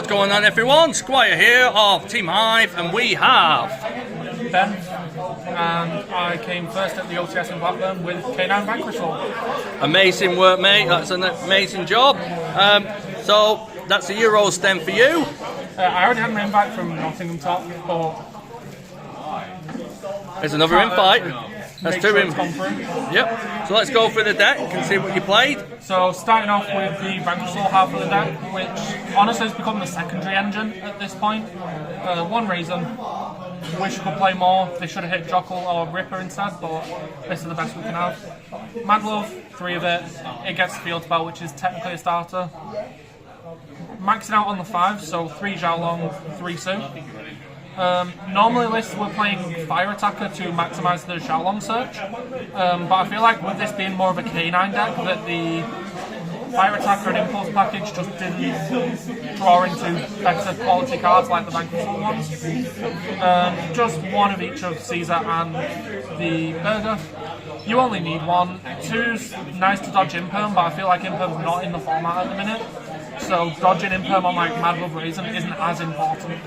going on, everyone? Squire here of Team Hive, and we have Ben, and I came first at the OTS in Blackburn with K9 Vanquish Soul. Amazing work, mate. That's an amazing job. So that's a Euro stem for you. I already had an invite from Nottingham Top, but there's another invite. That's two in. Yep. So let's go through the deck and see what you played. So starting off with the Vanquish Soul half of the deck, which honestly has become the secondary engine at this point. One reason, wish we could play more. They should have hit Jockle or Ripper instead, but this is the best we can have. Mad Love, 3 of it. It gets the field spell, which is technically a starter. Maxing out on the 5, so 3 Xiaolong, 3 Su. Normally lists we're playing Fire Attacker to maximise the Xiaolong search, but I feel like with this being more of a K9 deck, that the Fire Attacker and Impulse package just didn't draw into better quality cards like the Vanquish Soul ones. Just one of each of Caesar and the Burger. You only need 1. 2's nice to dodge Imperm, but I feel like Imperm's not in the format at the minute. So dodging Imperm on like Mad Love Raisin isn't as important.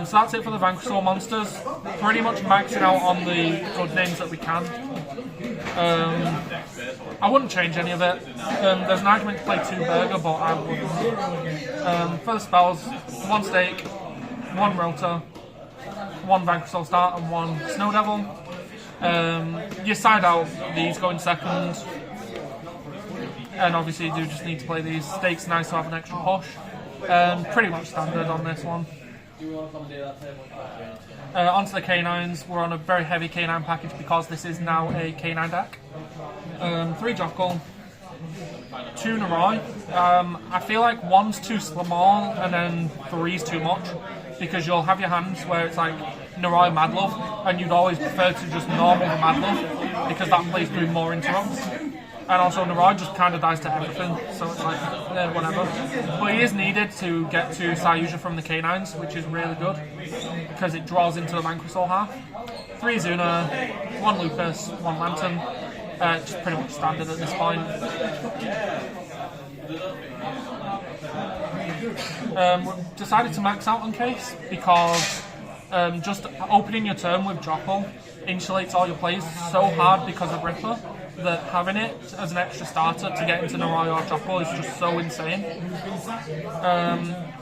So that's it for the Vanquish Soul monsters. Pretty much maxing out on the good names that we can. I wouldn't change any of it. There's an argument to play 2 Burger, but I wouldn't. For the spells, 1 Stake, 1 Rotor, 1 Vanquish Soul Start and 1 Snow Devil. You side out these going second. And obviously you do just need to play these. Stake's nice to have an extra push. Pretty much standard on this one. Onto the K9s. We're on a very heavy K9 package because this is now a K9 deck. 3 Jockle, 2 Naroi. I feel like 1's too small and then 3's too much, because you'll have your hands where it's like Naroi Mad Love, and you'd always prefer to just normal the Mad Love because that plays through more interrupts. And also Naroi just kind of dies to everything, so it's like, whatever. But he is needed to get to Sayuja from the K9s, which is really good, because it draws into the Vanquish Soul half. 3 Zuna, 1 Lucas, 1 Lantern. It's pretty much standard at this point. Decided to max out on Case, because just opening your turn with Jockle insulates all your plays so hard because of Ripper, that having it as an extra starter to get into Naroi or Jockle is just so insane.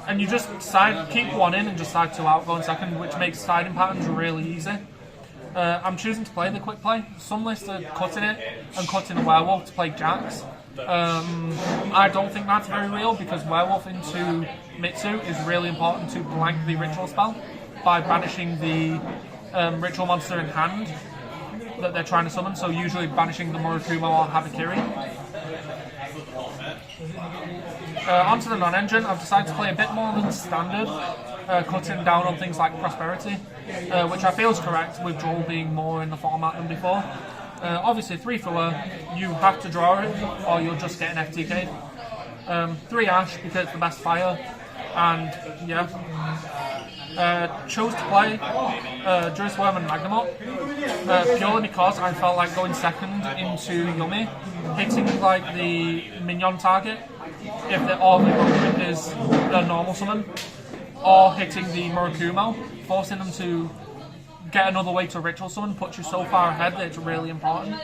And you just keep 1 in and just side 2 out going second, which makes siding patterns really easy. I'm choosing to play the quick play. Some lists are cutting it and cutting the Werewolf to play Jax. I don't think that's very real, because Werewolf into Mitsu is really important to blank the ritual spell by banishing the ritual monster in hand that they're trying to summon, so usually banishing the Murakumo or Habakiri. Onto the non-engine, I've decided to play a bit more than standard, cutting down on things like Prosperity, which I feel is correct, with draw being more in the format than before. Obviously 3 Fua, you have to draw it or you'll just get an FTK. 3 Ash because it's the best fire, and yeah. Chose to play Juice Worm and Magnamot purely because I felt like going second into Yumi, hitting like the minion target if the opponent is a normal summon, or hitting the Murakumo, forcing them to get another way to ritual summon puts you so far ahead that it's really important.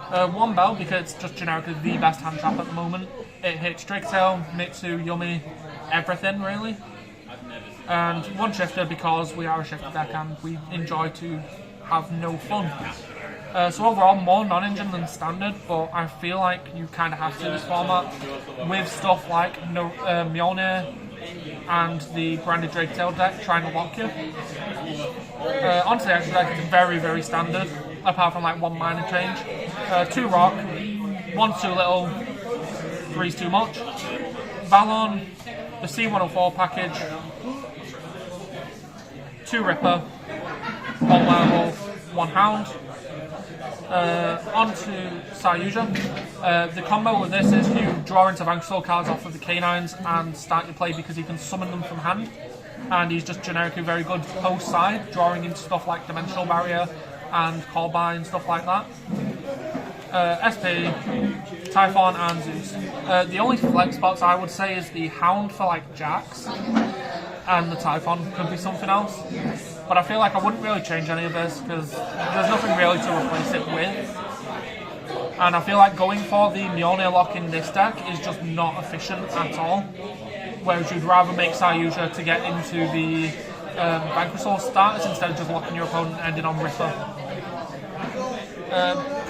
1 Bell because it's just generically the best hand trap at the moment. It hits Draketail, Mitsu, Yumi, everything really. And 1 Shifter because we are a shifter deck and we enjoy to have no fun. So overall, more non-engine than standard, but I feel like you kind of have to in this format with stuff like Mjolnir and the Branded Draketail deck trying to lock you. Onto the extra deck, it's very, very standard, apart from like 1 minor change. 2 Rock, 1's too little, 3's too much. Valon, the C104 package, 2 Ripper, 1 Werewolf, 1 Hound. On to Sayuja. The combo with this is you draw into Vanquish Soul cards off of the K9s and start your play because he can summon them from hand. And he's just generically very good post side, drawing into stuff like Dimensional Barrier and Call By and stuff like that. SP, Typhon, and Zeus. The only flex spots I would say is the Hound for like Jax, and the Typhon could be something else. But I feel like I wouldn't really change any of this because there's nothing really to replace it with. And I feel like going for the Mjolnir lock in this deck is just not efficient at all. Whereas you'd rather make Sayusha to get into the Vanquish Soul starters instead of just locking your opponent and ending on Ripper.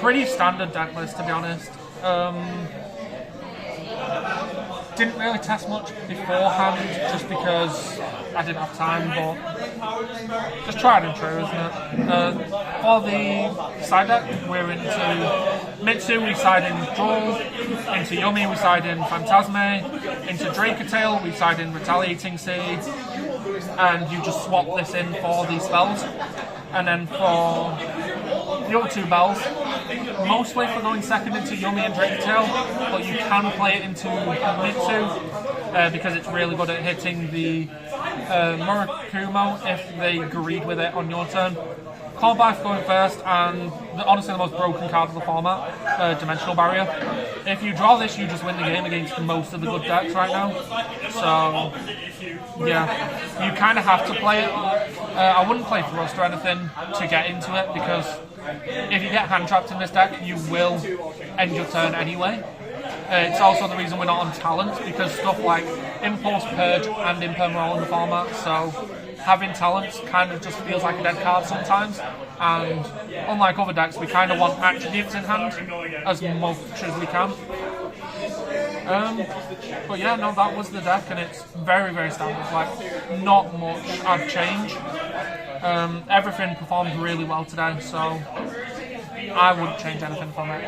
Pretty standard deck list, to be honest. Didn't really test much beforehand just because I didn't have time, but just tried and true, isn't it? For the side deck, we're into Mitsu, we side in Droll, into Yumi, we side in Phantasme, into Dracatail, we side in Retaliating Seed, and you just swap this in for these spells. And then for the other two bells, mostly for going second into Yumi and Dracatail, but you can play it into Mitsu because it's really good at hitting the Murakumo if they greed with it on your turn. Corbath going first, and honestly the most broken card of the format, Dimensional Barrier. If you draw this, you just win the game against most of the good decks right now. So, yeah, you kind of have to play it. I wouldn't play Thrust or anything to get into it, because if you get hand trapped in this deck, you will end your turn anyway. It's also the reason we're not on talent, because stuff like Impulse, Purge, and Imperm are all in the format, so having talents kind of just feels like a dead card sometimes, and unlike other decks, we kind of want attributes in hand as much as we can. But yeah, no, that was the deck, and it's very, very standard. Like, not much I'd change. Everything performed really well today, so I wouldn't change anything from it.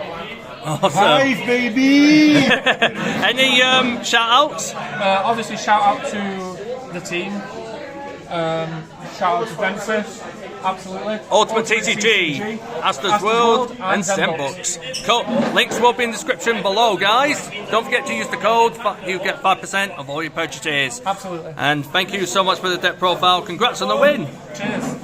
Awesome. Hive, baby! Any shout outs? Obviously, shout out to the team. Shout out to Ventus, absolutely. ultimatetcg, Asters World, and Zenbooks. Cool. Links will be in the description below, guys. Don't forget to use the code. You get 5% of all your purchases. Absolutely. And thank you so much for the deck profile. Congrats on the win. Cheers.